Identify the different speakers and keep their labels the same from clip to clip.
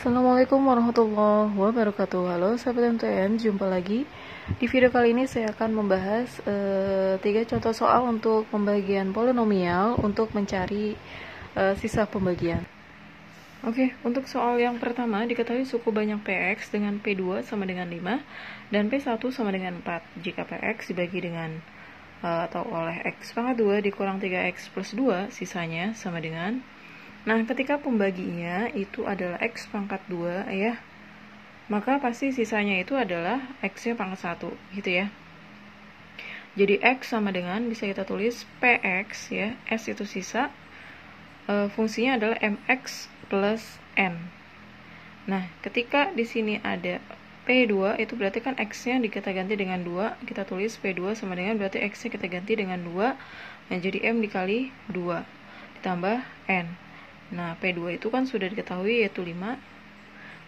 Speaker 1: Assalamualaikum warahmatullahi wabarakatuh. Halo sahabat MTN, jumpa lagi. Di video kali ini saya akan membahas 3 contoh soal untuk pembagian polinomial untuk mencari sisa pembagian. Oke, untuk soal yang pertama diketahui suku banyak PX dengan P2 sama dengan 5 dan P1 sama dengan 4 jika PX dibagi dengan atau oleh X pangkat 2 dikurang 3X plus 2 sisanya sama dengan. Nah, ketika pembaginya itu adalah X pangkat 2 ya, maka pasti sisanya itu adalah X-nya pangkat 1 gitu ya. Jadi X sama dengan, bisa kita tulis PX ya, S itu sisa, fungsinya adalah MX plus N. Nah, ketika di sini ada P2, itu berarti kan X-nya kita ganti dengan 2, kita tulis P2 sama dengan, berarti X-nya kita ganti dengan 2, nah jadi M dikali 2, ditambah N. Nah, P2 itu kan sudah diketahui yaitu 5.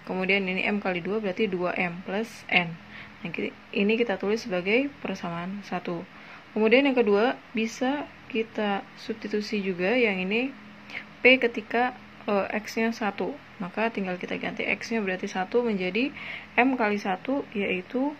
Speaker 1: Kemudian ini M kali 2 berarti 2M plus N. Nah, ini kita tulis sebagai persamaan 1. Kemudian yang kedua, bisa kita substitusi juga yang ini P ketika X-nya 1. Maka tinggal kita ganti X-nya berarti 1 menjadi M kali 1 yaitu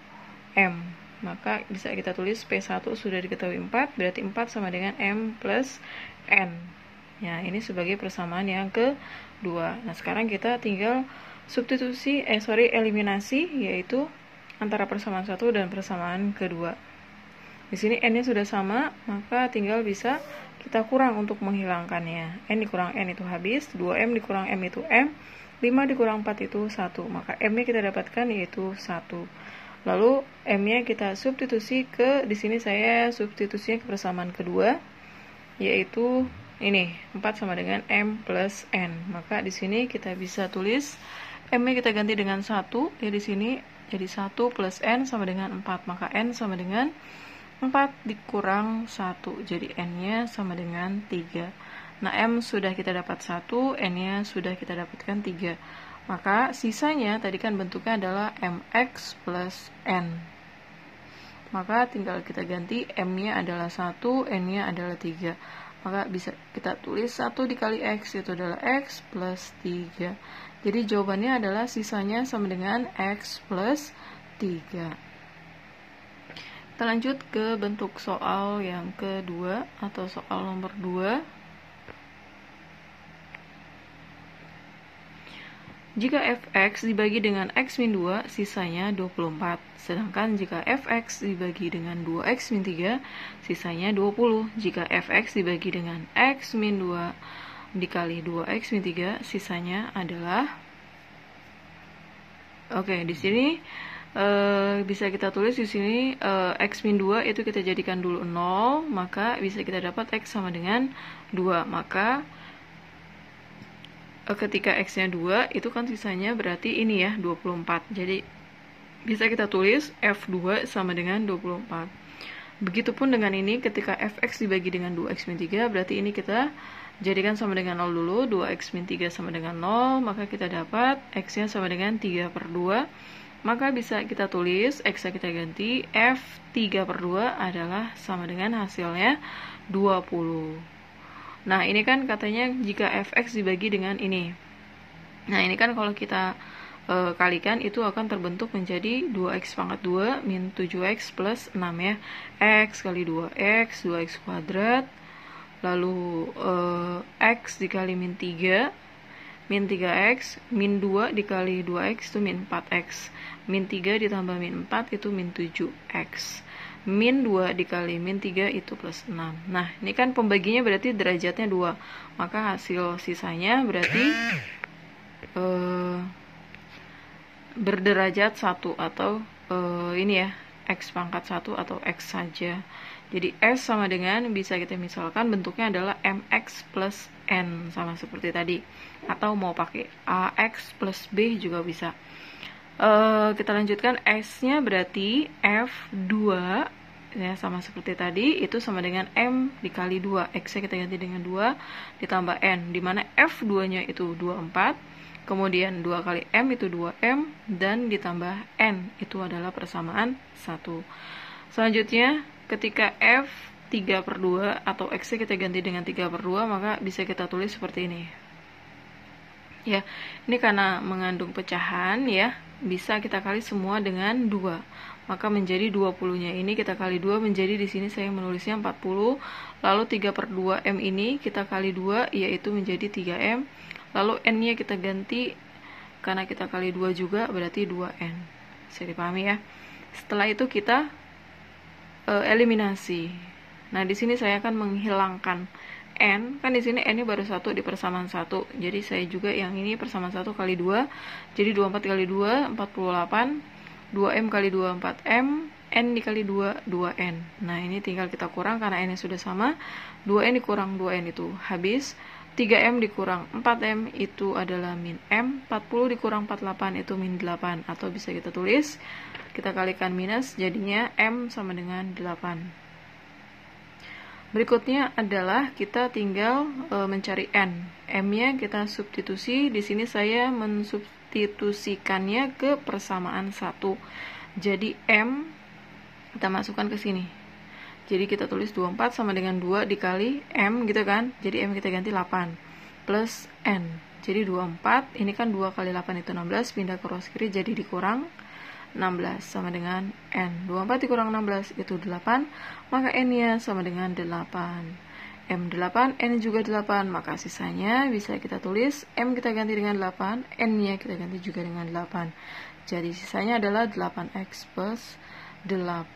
Speaker 1: M. Maka bisa kita tulis P1 sudah diketahui 4, berarti 4 sama dengan M plus N. Ya, ini sebagai persamaan yang kedua. Nah, sekarang kita tinggal eliminasi, yaitu antara persamaan 1 dan persamaan kedua. Di sini N-nya sudah sama, maka tinggal bisa kita kurang untuk menghilangkannya. N dikurang N itu habis, 2M dikurang M itu M, 5 dikurang 4 itu 1. Maka M-nya kita dapatkan yaitu 1. Lalu M-nya kita substitusi di sini saya substitusinya ke persamaan kedua, yaitu ini 4 sama dengan M plus N. Maka di sini kita bisa tulis M-nya kita ganti dengan 1 ya, di sini jadi 1 plus N sama dengan 4. Maka N sama dengan 4 dikurang 1, jadi N-nya sama dengan 3. Nah, M sudah kita dapat 1, N-nya sudah kita dapatkan 3. Maka sisanya tadi kan bentuknya adalah MX plus N. Maka tinggal kita ganti, M-nya adalah 1, N-nya adalah 3. Maka bisa kita tulis 1 dikali X itu adalah X plus 3. Jadi jawabannya adalah sisanya sama dengan X plus 3. Kita lanjut ke bentuk soal yang kedua atau soal nomor 2. Jika fx dibagi dengan x min 2, sisanya 24. Sedangkan jika fx dibagi dengan 2x min 3, sisanya 20. Jika fx dibagi dengan x min 2 dikali 2x min 3, sisanya adalah... Oke, di sini bisa kita tulis di sini x min 2 itu kita jadikan dulu 0, maka bisa kita dapat x sama dengan 2. Maka ketika X-nya 2, itu kan sisanya berarti ini ya, 24. Jadi, bisa kita tulis F2 sama dengan 24. Begitupun dengan ini, ketika Fx dibagi dengan 2x min 3, berarti ini kita jadikan sama dengan 0 dulu, 2x min 3 sama dengan 0, maka kita dapat X-nya sama dengan 3 per 2. Maka bisa kita tulis, X-nya kita ganti, F3 per 2 adalah sama dengan hasilnya 20. Nah, ini kan katanya jika fx dibagi dengan ini. Nah, ini kan kalau kita kalikan itu akan terbentuk menjadi 2x pangkat 2 min 7x plus 6 ya. X kali 2x, 2x kuadrat. Lalu x dikali min 3, min 3x, min 2 dikali 2x itu min 4x. Min 3 ditambah min 4 itu min 7x. Min 2 dikali min 3 itu plus 6. Nah, ini kan pembaginya berarti derajatnya 2. Maka hasil sisanya berarti berderajat 1 atau ini ya, X pangkat 1 atau X saja. Jadi S sama dengan, bisa kita misalkan bentuknya adalah MX plus N, sama seperti tadi. Atau mau pakai AX plus B juga bisa. Kita lanjutkan, S-nya berarti F2 ya, sama seperti tadi, itu sama dengan M dikali 2. X-nya kita ganti dengan 2 ditambah N, dimana F2-nya itu 24, kemudian 2 kali M itu 2M, dan ditambah N itu adalah persamaan 1. Selanjutnya, ketika F3 per 2 atau X-nya kita ganti dengan 3 per 2, maka bisa kita tulis seperti ini. Ya, ini karena mengandung pecahan ya, bisa kita kali semua dengan 2. Maka menjadi 20-nya ini kita kali 2 menjadi di sini saya menulisnya 40. Lalu 3/2M ini kita kali 2 yaitu menjadi 3M. Lalu N-nya kita ganti karena kita kali 2 juga berarti 2N. Bisa dipahami ya. Setelah itu kita eliminasi. Nah, di sini saya akan menghilangkan N, kan di sini N-nya baru 1 di persamaan 1. Jadi saya juga yang ini persamaan 1 kali 2. Jadi 24 kali 2 48. 2M kali 2 4M, N dikali 2 2N. Nah, ini tinggal kita kurang karena N-nya sudah sama. 2N dikurang 2N itu habis. 3M dikurang 4M itu adalah min M. 40 dikurang 48 itu min 8. Atau bisa kita tulis, kita kalikan minus, jadinya M sama dengan 8. Berikutnya adalah kita tinggal mencari N. M-nya kita substitusi. Di sini saya mensubstitusikannya ke persamaan 1. Jadi M kita masukkan ke sini. Jadi kita tulis 24 sama dengan 2 dikali M gitu kan. Jadi M kita ganti 8 plus N. Jadi 24, ini kan 2 kali 8 itu 16, pindah ke ruas kiri jadi dikurang 16 sama dengan N. 24 dikurang 16 itu 8, maka N-nya sama dengan 8. M 8, N juga 8, maka sisanya bisa kita tulis M kita ganti dengan 8, N-nya kita ganti juga dengan 8. Jadi sisanya adalah 8X plus 8.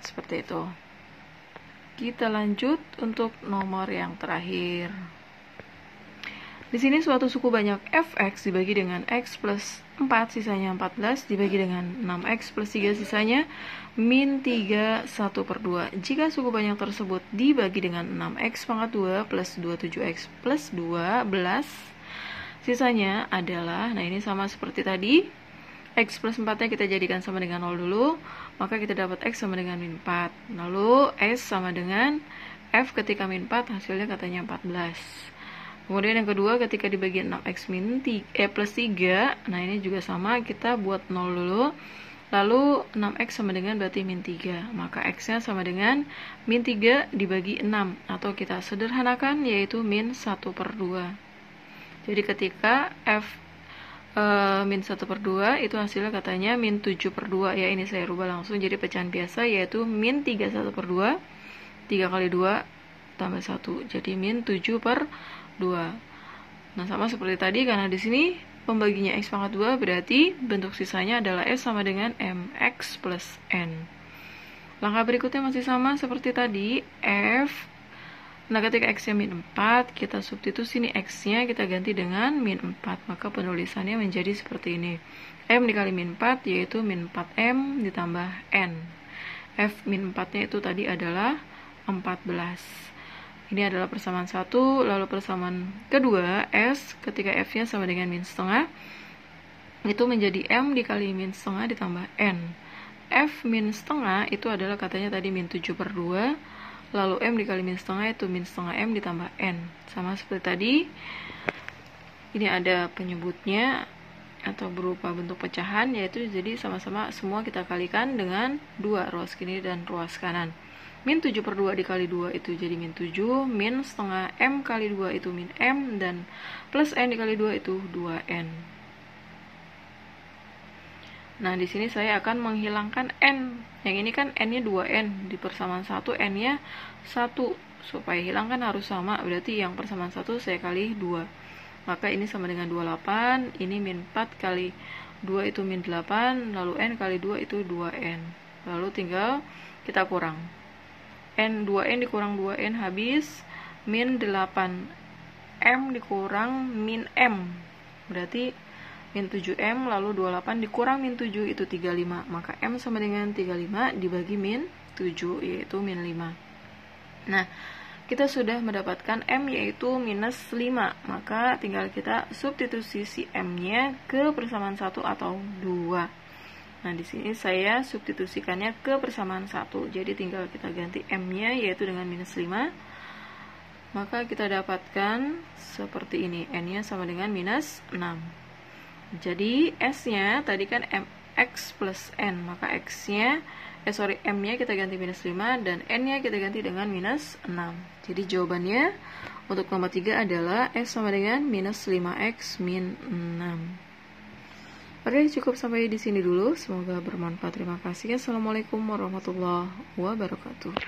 Speaker 1: Seperti itu. Kita lanjut untuk nomor yang terakhir. Di sini suatu suku banyak fx dibagi dengan x plus 4 sisanya 14 dibagi dengan 6x plus 3 sisanya min 3 1/2. Jika suku banyak tersebut dibagi dengan 6x pangkat 2 plus 27x plus 12 sisanya adalah, nah ini sama seperti tadi, x plus 4 nya kita jadikan sama dengan 0 dulu, maka kita dapat x sama dengan min 4. Lalu s sama dengan f ketika min 4 hasilnya katanya 14. Kemudian yang kedua ketika dibagi 6x plus 3, nah ini juga sama, kita buat 0 dulu. Lalu 6x sama dengan berarti min 3, maka x-nya sama dengan min 3 dibagi 6, atau kita sederhanakan yaitu min 1/2. Jadi ketika f min 1/2 itu hasilnya katanya min 7/2. Ya, ini saya rubah langsung jadi pecahan biasa yaitu min 3 1/2. 3 kali 2 tambah 1 jadi min 7/2. Nah, sama seperti tadi karena di sini pembaginya x pangkat 2 berarti bentuk sisanya adalah s sama dengan mx plus n. Langkah berikutnya masih sama seperti tadi, f. Nah, ketika x-nya min 4, kita substitusi nih x-nya kita ganti dengan min 4, maka penulisannya menjadi seperti ini. M dikali min 4 yaitu min 4M ditambah N. F min 4-nya itu tadi adalah 14. Ini adalah persamaan 1, lalu persamaan kedua, S, ketika F-nya sama dengan min setengah, itu menjadi M dikali min setengah ditambah N. F min setengah itu adalah katanya tadi min 7/2, lalu M dikali min setengah itu min setengah M ditambah N. Sama seperti tadi, ini ada penyebutnya atau berupa bentuk pecahan, yaitu jadi sama-sama semua kita kalikan dengan 2, ruas kiri dan ruas kanan. Min 7/2 dikali 2 itu jadi min 7, min setengah M kali 2 itu min M, dan plus N dikali 2 itu 2N. Nah, di sini saya akan menghilangkan N. Yang ini kan N-nya 2N, di persamaan 1 N-nya 1. Supaya hilangkan harus sama, berarti yang persamaan 1 saya kali 2. Maka ini sama dengan 28, ini min 4 kali 2 itu min 8, lalu N kali 2 itu 2N. Lalu tinggal kita kurang. N 2N dikurang 2N habis, min 8M dikurang min M, berarti min 7M, lalu 28 dikurang min 7 itu 35, maka M sama dengan 35 dibagi min 7 yaitu min 5. Nah, kita sudah mendapatkan M yaitu minus 5, maka tinggal kita substitusi si M-nya ke persamaan 1 atau 2. Nah, di sini saya substitusikannya ke persamaan 1. Jadi tinggal kita ganti M-nya yaitu dengan minus 5. Maka kita dapatkan seperti ini. N-nya sama dengan minus 6. Jadi S-nya tadi kan MX plus N. Maka X-nya M-nya kita ganti minus 5 dan N-nya kita ganti dengan minus 6. Jadi jawabannya untuk nomor 3 adalah S sama dengan minus 5X min 6. Oke, cukup sampai di sini dulu. Semoga bermanfaat. Terima kasih. Assalamualaikum warahmatullahi wabarakatuh.